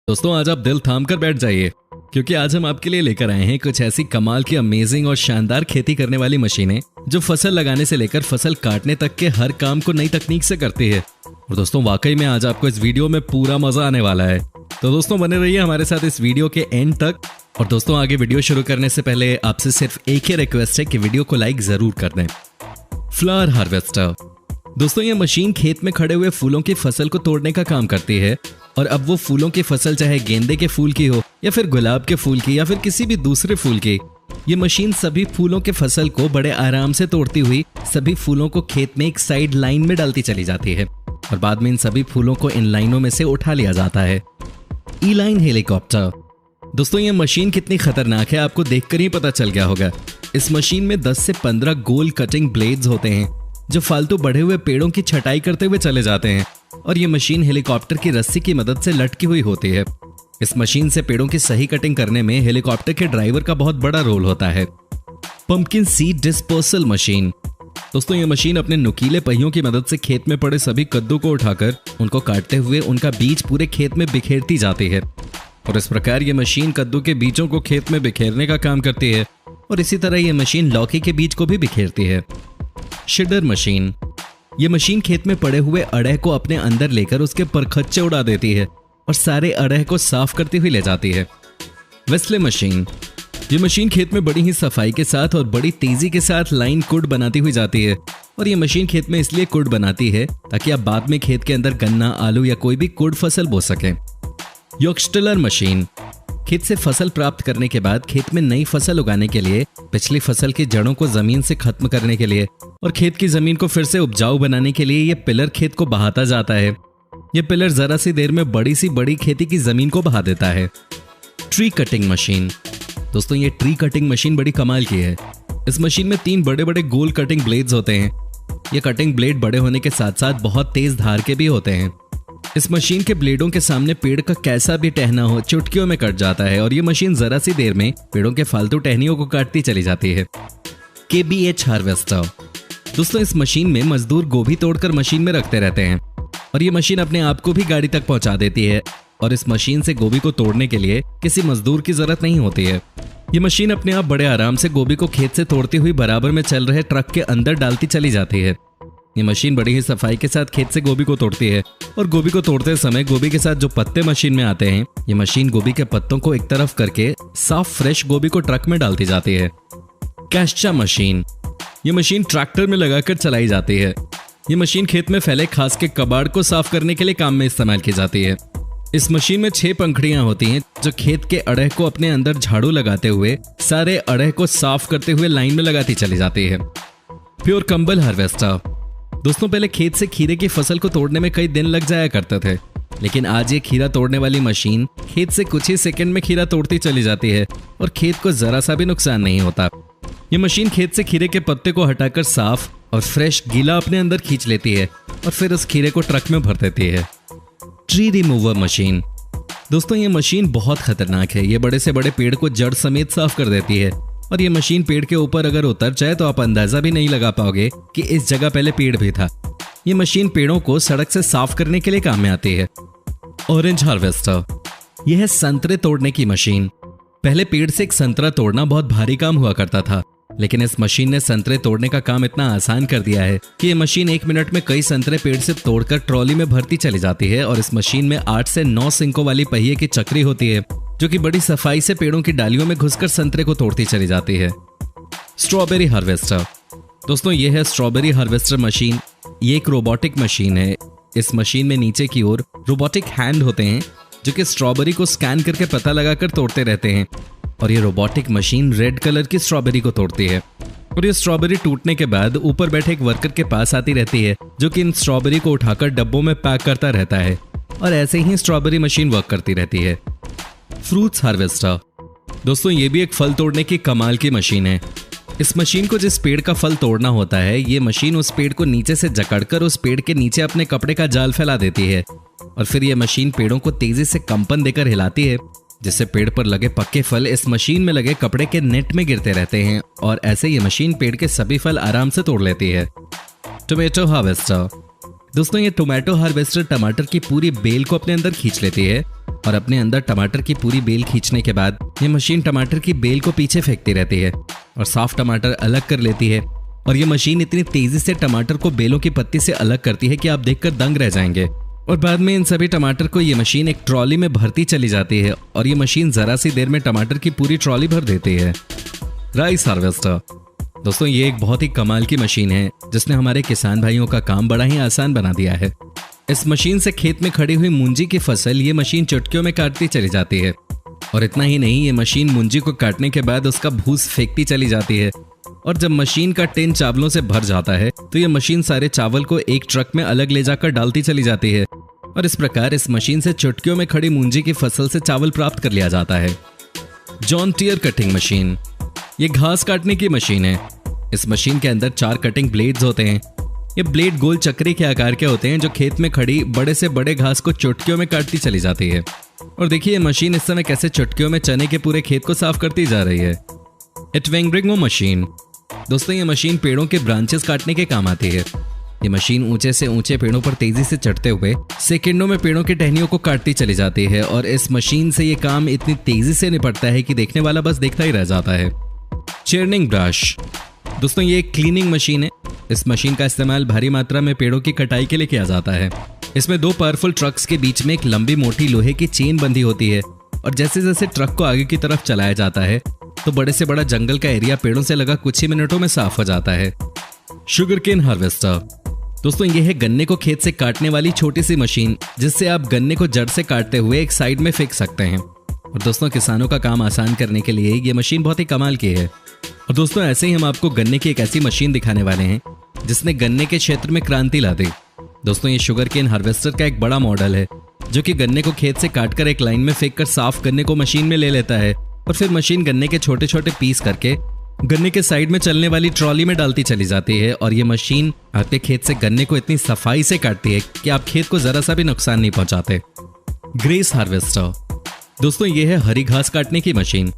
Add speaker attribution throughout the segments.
Speaker 1: दोस्तों आज आप दिल थाम कर बैठ जाइए क्योंकि आज हम आपके लिए लेकर आए हैं कुछ ऐसी कमाल की अमेजिंग और शानदार खेती करने वाली मशीनें जो फसल लगाने से लेकर फसल काटने तक के हर काम को नई तकनीक से करती है। और दोस्तों वाकई में आज आपको इस वीडियो में पूरा मजा आने वाला है, तो दोस्तों बने रहिए हमारे साथ इस वीडियो के एंड तक। और दोस्तों आगे वीडियो शुरू करने से पहले आपसे सिर्फ एक ही रिक्वेस्ट है कि वीडियो को लाइक जरूर कर दें। फ्लावर हार्वेस्टर दोस्तों ये मशीन खेत में खड़े हुए फूलों की फसल को तोड़ने का काम करती है। और अब वो फूलों की फसल चाहे गेंदे के फूल की हो या फिर गुलाब के फूल की या फिर किसी भी दूसरे फूल की, ये मशीन सभी फूलों के फसल को बड़े आराम से तोड़ती हुई सभी फूलों को खेत में एक साइड लाइन में डालती चली जाती है और बाद में इन सभी फूलों को इन लाइनों में से उठा लिया जाता है। ई लाइन हेलीकॉप्टर दोस्तों ये मशीन कितनी खतरनाक है आपको देखकर ही पता चल गया होगा। इस मशीन में 10 से 15 गोल कटिंग ब्लेड्स होते हैं जो फालतू बढ़े हुए पेड़ों की छटाई करते हुए चले जाते हैं और ये मशीन हेलीकॉप्टर की रस्सी की मदद से लटकी हुई होती है। इस मशीन से पेड़ों की सही कटिंग करने में हेलीकॉप्टर के ड्राइवर का बहुत बड़ा रोल होता है। पंपकिन सीड डिस्पर्सल मशीन दोस्तों ये मशीन अपने नुकीले पहियों की मदद से खेत में पड़े सभी कद्दू को उठाकर उनको काटते हुए उनका बीज पूरे खेत में बिखेरती जाती है और इस प्रकार ये मशीन कद्दू के बीजों को खेत में बिखेरने का काम करती है और इसी तरह ये मशीन लौकी के बीज को भी बिखेरती है। शिडर मशीन ये मशीन खेत में पड़े हुए अड़ह को अपने अंदर लेकर उसके परखच्चे उड़ा देती है और सारे अड़ह को साफ करती हुई ले जाती है। वेस्ले मशीन ये मशीन खेत में बड़ी ही सफाई के साथ और बड़ी तेजी के साथ लाइन कुड बनाती हुई जाती है और ये मशीन खेत में इसलिए कुड बनाती है ताकि आप बाद में खेत के अंदर गन्ना, आलू या कोई भी कुड फसल बो सकें। योक्सटिलर मशीन खेत से फसल प्राप्त करने के बाद खेत में नई फसल उगाने के लिए, पिछली फसल की जड़ों को जमीन से खत्म करने के लिए और खेत की जमीन को फिर से उपजाऊ बनाने के लिए ये पिलर खेत को बहाता जाता है। ये पिलर जरा सी देर में बड़ी सी बड़ी खेती की जमीन को बहा देता है। ट्री कटिंग मशीन दोस्तों ये ट्री कटिंग मशीन बड़ी कमाल की है। इस मशीन में 3 बड़े बड़े गोल कटिंग ब्लेड्स होते हैं। ये कटिंग ब्लेड बड़े होने के साथ साथ बहुत तेज धार के भी होते हैं। इस मशीन के ब्लेडों के सामने पेड़ का कैसा भी टहना हो चुटकियों में कट जाता है और ये मशीन जरा सी देर में पेड़ों के फालतू टहनियों को काटती चली जाती है। KBH हार्वेस्टर दोस्तों इस मशीन में मजदूर गोभी तोड़कर मशीन में रखते रहते हैं और ये मशीन अपने आप को भी गाड़ी तक पहुंचा देती है और इस मशीन से गोभी को तोड़ने के लिए किसी मजदूर की जरूरत नहीं होती है। ये मशीन अपने आप बड़े आराम से गोभी को खेत से तोड़ती हुई बराबर में चल रहे ट्रक के अंदर डालती चली जाती है। ये मशीन बड़ी ही सफाई के साथ खेत से गोभी को तोड़ती है और गोभी को तोड़ते समय गोभी के साथ जो पत्ते मशीन में आते हैं, ये मशीन गोभी के पत्तों को एक तरफ करके साफ फ्रेश गोभी को ट्रक में डालती जाती है। कैश्चा मशीन ये मशीन ट्रैक्टर में लगाकर चलाई जाती है। ये मशीन खेत में फैले घास के कबाड़ को साफ करने के लिए काम में इस्तेमाल की जाती है। इस मशीन में 6 पंखुड़ियां होती हैं जो खेत के अड़ह को अपने अंदर झाड़ू लगाते हुए सारे अड़ह को साफ करते हुए लाइन में लगाती चली जाती है। प्योर कंबल हार्वेस्टर दोस्तों पहले खेत से खीरे की फसल को तोड़ने में कई दिन लग जाया करते थे, लेकिन आज ये खीरा तोड़ने वाली मशीन खेत से कुछ ही सेकंड में खीरा तोड़ती चली जाती है और खेत को जरा सा भी नुकसान नहीं होता। ये मशीन खेत से खीरे के पत्ते को हटाकर साफ और फ्रेश गीला अपने अंदर खींच लेती है और फिर उस खीरे को ट्रक में भर देती है। ट्री रिमूवर मशीन दोस्तों ये मशीन बहुत खतरनाक है। ये बड़े से बड़े पेड़ को जड़ समेत साफ कर देती है और ये मशीन पेड़ के ऊपर अगर उतर जाए तो आप अंदाजा भी नहीं लगा पाओगे कि इस जगह पहले पेड़ भी था। ये मशीन पेड़ों को सड़क से साफ करने के लिए काम में आती है। ऑरेंज हार्वेस्टर यह है संतरे तोड़ने की मशीन। पहले पेड़ से एक संतरा तोड़ना बहुत भारी काम हुआ करता था, लेकिन इस मशीन ने संतरे तोड़ने का काम इतना आसान कर दिया है कि ये मशीन 1 मिनट में कई संतरे पेड़ से तोड़कर ट्रॉली में भरती चली जाती है और इस मशीन में 8 से 9 सिंकों वाली पहिए की चक्री होती है जो कि बड़ी सफाई से पेड़ों की डालियों में घुसकर संतरे को तोड़ती चली जाती है। स्ट्रॉबेरी हार्वेस्टर दोस्तों ये है स्ट्रॉबेरी हार्वेस्टर मशीन। ये एक रोबोटिक मशीन है। इस मशीन में नीचे की ओर रोबोटिक हैंड होते हैं जो कि स्ट्रॉबेरी को स्कैन करके पता लगाकर तोड़ते रहते हैं और ये रोबोटिक मशीन रेड कलर की स्ट्रॉबेरी को तोड़ती है और ये स्ट्रॉबेरी टूटने के बाद ऊपर बैठे एक वर्कर के पास आती रहती है जो कि इन स्ट्रॉबेरी को उठाकर डब्बों में पैक करता रहता है और ऐसे ही स्ट्रॉबेरी मशीन वर्क करती रहती है। फ्रूट्स हार्वेस्टर दोस्तों ये भी एक फल तोड़ने की कमाल की मशीन है। इस मशीन को जिस पेड़ का फल तोड़ना होता है, ये मशीन उस पेड़ को नीचे से जकड़कर उस पेड़ के नीचे अपने कपड़े का जाल फैला देती है और फिर ये मशीन पेड़ों को तेजी से कंपन देकर हिलाती है जिससे पेड़ पर लगे पक्के फल इस मशीन में लगे कपड़े के नेट में गिरते रहते हैं और ऐसे ये मशीन पेड़ के सभी फल आराम से तोड़ लेती है। टोमेटो हार्वेस्टर दोस्तों ये टोमेटो हार्वेस्टर टमाटर की पूरी बेल को अपने अंदर खींच लेती है और अपने अंदर टमाटर की पूरी बेल खींचने के बाद ये मशीन टमाटर की बेल को पीछे फेंकती रहती है और साफ टमाटर अलग कर लेती है। और ये मशीन इतनी तेजी से टमाटर को बेलों की पत्ती से अलग करती है कि आप देखकर दंग रह जाएंगे। और बाद में इन सभी टमाटर को ये मशीन एक ट्रॉली में भरती चली जाती है और ये मशीन जरा सी देर में टमाटर की पूरी ट्रॉली भर देती है। राइस हार्वेस्टर दोस्तों, ये एक बहुत ही कमाल की मशीन है जिसने हमारे किसान भाइयों का काम बड़ा ही आसान बना दिया है। इस मशीन से खेत में खड़ी हुई मूंजी की फसल ये मशीन चुटकियों में काटती चली जाती है। और इतना ही नहीं, ये मशीन मूंजी को काटने के बाद उसका भूस फेंकती चली जाती है। और जब मशीन का टिन चावलों से भर जाता है तो ये मशीन सारे चावल को एक ट्रक में अलग ले जाकर डालती चली जाती है। और इस प्रकार इस मशीन से चुटकियों में खड़ी मूंजी की फसल से चावल प्राप्त कर लिया जाता है। जॉन टियर कटिंग मशीन, ये घास काटने की मशीन है। इस मशीन के अंदर 4 कटिंग ब्लेड्स होते हैं। ये ब्लेड गोल चक्री के आकार के होते हैं जो खेत में खड़ी बड़े से बड़े घास को चुटकियों में काटती चली जाती है। और देखिए ये मशीन इस समय कैसे चुटकियों में चने के पूरे खेत को साफ करती जा रही है। एटवेंग्रिंगो मशीन दोस्तों, ये मशीन पेड़ों के ब्रांचेस काटने के काम आती है। ये मशीन ऊंचे से ऊंचे पेड़ों पर तेजी से चढ़ते हुए सेकंडों में पेड़ों की टहनियों को काटती चली जाती है। और इस मशीन से ये काम इतनी तेजी से निपटता है कि देखने वाला बस देखता ही रह जाता है। चर्निंग ब्रश दोस्तों, ये एक क्लीनिंग मशीन है। इस मशीन का इस्तेमाल भारी मात्रा में पेड़ों की कटाई के लिए किया जाता है। इसमें 2 पावरफुल ट्रक्स के बीच में एक लंबी मोटी लोहे की चेन बंधी होती है। और जैसे जैसे ट्रक को आगे की तरफ चलाया जाता है तो बड़े से बड़ा जंगल का एरिया पेड़ों से लगा कुछ ही मिनटों में साफ हो जाता है। शुगर केन हार्वेस्टर दोस्तों, ये है गन्ने को खेत से काटने वाली छोटी सी मशीन जिससे आप गन्ने को जड़ से काटते हुए एक साइड में फेंक सकते हैं। और दोस्तों किसानों का काम आसान करने के लिए ये मशीन बहुत ही कमाल की है। और दोस्तों ऐसे ही हम आपको गन्ने की एक ऐसी मशीन दिखाने वाले हैं जिसने गन्ने के क्षेत्र में क्रांति ला दी। दोस्तों ये शुगर केन हार्वेस्टर का एक बड़ा मॉडल है जो कि गन्ने को खेत से काटकर एक लाइन में फेंक कर साफ गन्ने को मशीन में ले लेता है और फिर मशीन गन्ने के छोटे छोटे पीस करके गन्ने के साइड में चलने वाली ट्रॉली में डालती चली जाती है। और ये मशीन आपके खेत से गन्ने को इतनी सफाई से काटती है कि आप खेत को जरा सा भी नुकसान नहीं पहुंचाते। ग्रेस हार्वेस्टर दोस्तों, ये है हरी घास काटने की मशीन।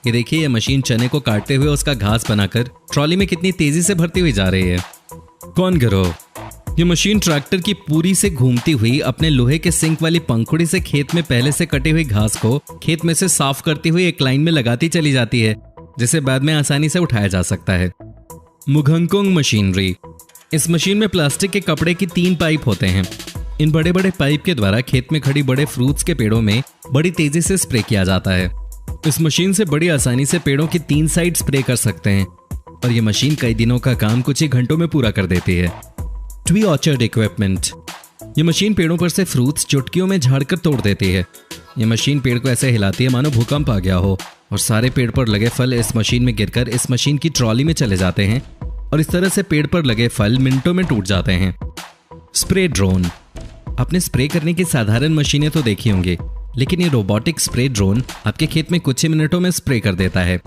Speaker 1: ये देखिए ये मशीन चने को काटते हुए उसका घास बनाकर ट्रॉली में कितनी तेजी से भरती हुई जा रही है। कौन गरो, ये मशीन ट्रैक्टर की पूरी से घूमती हुई अपने लोहे के सिंक वाली पंखुड़ी से खेत में पहले से कटी हुई घास को खेत में से साफ करती हुई एक लाइन में लगाती चली जाती है जिसे बाद में आसानी से उठाया जा सकता है। मुघंगकोंग मशीनरी, इस मशीन में प्लास्टिक के कपड़े की 3 पाइप होते हैं। इन बड़े बड़े पाइप के द्वारा खेत में खड़ी बड़े फ्रूट्स के पेड़ों में बड़ी तेजी से स्प्रे किया जाता है। इस मशीन से बड़ी आसानी से पेड़ों की 3 साइड स्प्रे कर सकते हैं और ये मशीन कई दिनों का काम कुछ ही घंटों में पूरा कर देती है। ट्री ऑर्चर्ड इक्विपमेंट, ये मशीन पेड़ों पर से फ्रूट्स चुटकियों में झाड़कर तोड़ देती है। ये मशीन पेड़ को ऐसे हिलाती है मानो भूकंप आ गया हो और सारे पेड़ पर लगे फल इस मशीन में गिरकर इस मशीन की ट्रॉली में चले जाते हैं और इस तरह से पेड़ पर लगे फल मिनटों में टूट जाते हैं। स्प्रे ड्रोन, आपने स्प्रे करने की साधारण मशीनें तो देखी होंगी, लेकिन ये रोबोटिक स्प्रे ड्रोन आपके खेत में कुछ ही मिनटों में स्प्रे कर देता है।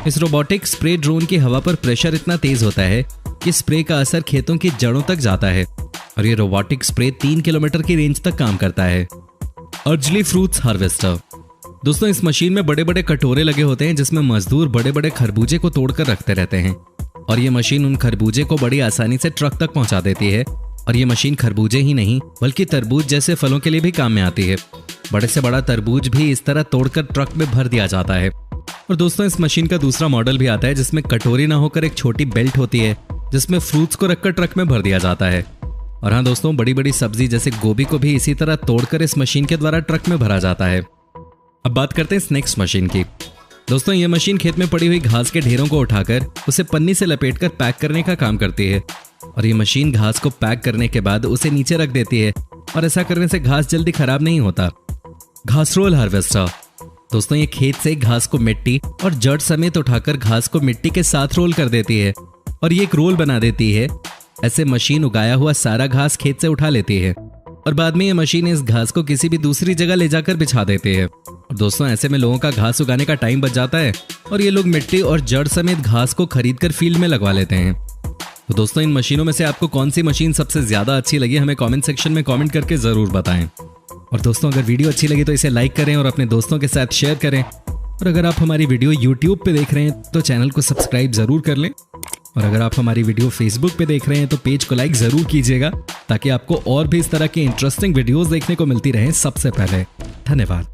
Speaker 1: इस रोबोटिक स्प्रे ड्रोन की हवा पर प्रेशर इतना तेज होता है कि स्प्रे का असर खेतों की जड़ों तक जाता है और ये रोबोटिक स्प्रे 3 किलोमीटर की रेंज तक काम करता है। अर्जली फ्रूट्स हार्वेस्टर, दोस्तों इस मशीन में बड़े बड़े कटोरे लगे होते हैं जिसमें मजदूर बड़े बड़े खरबूजे को तोड़कर रखते रहते हैं और ये मशीन उन खरबूजे को बड़ी आसानी से ट्रक तक पहुंचा देती है। और ये मशीन खरबूजे ही नहीं बल्कि तरबूज जैसे फलों के लिए भी काम में आती है। बड़े से बड़ा तरबूज भी इस तरह तोड़कर ट्रक में भर दिया जाता है। और दोस्तों इस मशीन का दूसरा मॉडल भी आता है जिसमें कटोरी ना होकर एक छोटी बेल्ट होती है जिसमें फ्रूट्स को रखकर ट्रक में भर दिया जाता है। और हाँ दोस्तों, बड़ी बड़ी सब्जी जैसे गोभी को भी इसी तरह तोड़कर इस मशीन के द्वारा ट्रक में भरा जाता है। अब बात करते हैं स्नैक्स मशीन की। दोस्तों ये मशीन खेत में पड़ी हुई घास के ढेरों को उठाकर उसे पन्नी से लपेटकर पैक करने का काम करती है और ये मशीन घास को पैक करने के बाद उसे नीचे रख देती है और ऐसा करने से घास जल्दी खराब नहीं होता। घास रोल हार्वेस्टर, दोस्तों ये खेत से घास को मिट्टी और जड़ समेत उठाकर घास को मिट्टी के साथ रोल कर देती है और ये एक रोल बना देती है। ऐसे मशीन उगाया हुआ सारा घास खेत से उठा लेती है और बाद में ये मशीन इस घास को किसी भी दूसरी जगह ले जाकर बिछा देती है। और दोस्तों ऐसे में लोगों का घास उगाने का टाइम बच जाता है और ये लोग मिट्टी और जड़ समेत घास को खरीदकर फील्ड में लगवा लेते हैं। तो दोस्तों इन मशीनों में से आपको कौन सी मशीन सबसे ज्यादा अच्छी लगी हमें कमेंट सेक्शन में कमेंट करके जरूर बताएं। और दोस्तों अगर वीडियो अच्छी लगी तो इसे लाइक करें और अपने दोस्तों के साथ शेयर करें और अगर आप हमारी वीडियो YouTube पे देख रहे हैं तो चैनल को सब्सक्राइब जरूर कर लें। और अगर आप हमारी वीडियो Facebook पे देख रहे हैं तो पेज को लाइक जरूर कीजिएगा, ताकि आपको और भी इस तरह की इंटरेस्टिंग वीडियोस देखने को मिलती रहे सबसे पहले। धन्यवाद।